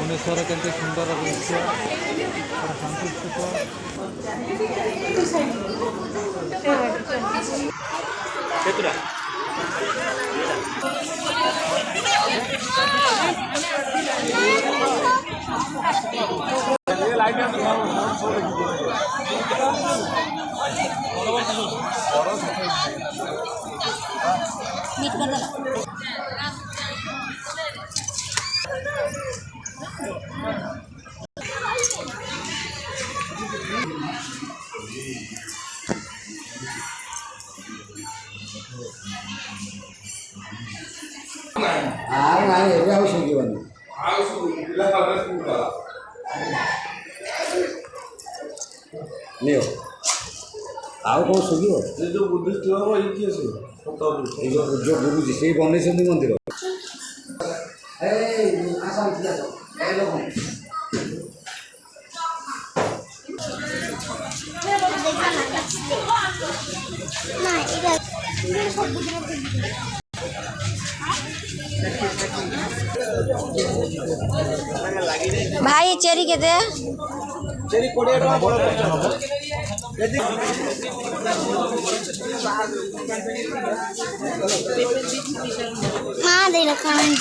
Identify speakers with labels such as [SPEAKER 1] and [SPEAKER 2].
[SPEAKER 1] ଭୁବନେଶ୍ୱର କେତେ ସୁନ୍ଦର ଦୃଶ୍ୟ ଶାନ୍ତିସ୍ତୂପ।
[SPEAKER 2] ଏବେ ଆଉ ଶୁଖିବନି। ନିଅ ଆଉ କ'ଣ ଶୁଖିବ? ଯେଉଁ ବୁଦ୍ଧିଷ୍ଟ ହବ ଏଇ କିଏ ସେ ଯେଉଁ ବୁଲୁଛି ସେଇ ବନେଇଛନ୍ତି ମନ୍ଦିର।
[SPEAKER 3] भाई चेरी केते
[SPEAKER 2] चेरी 20 टका बड़
[SPEAKER 3] हाँ दे रखा है।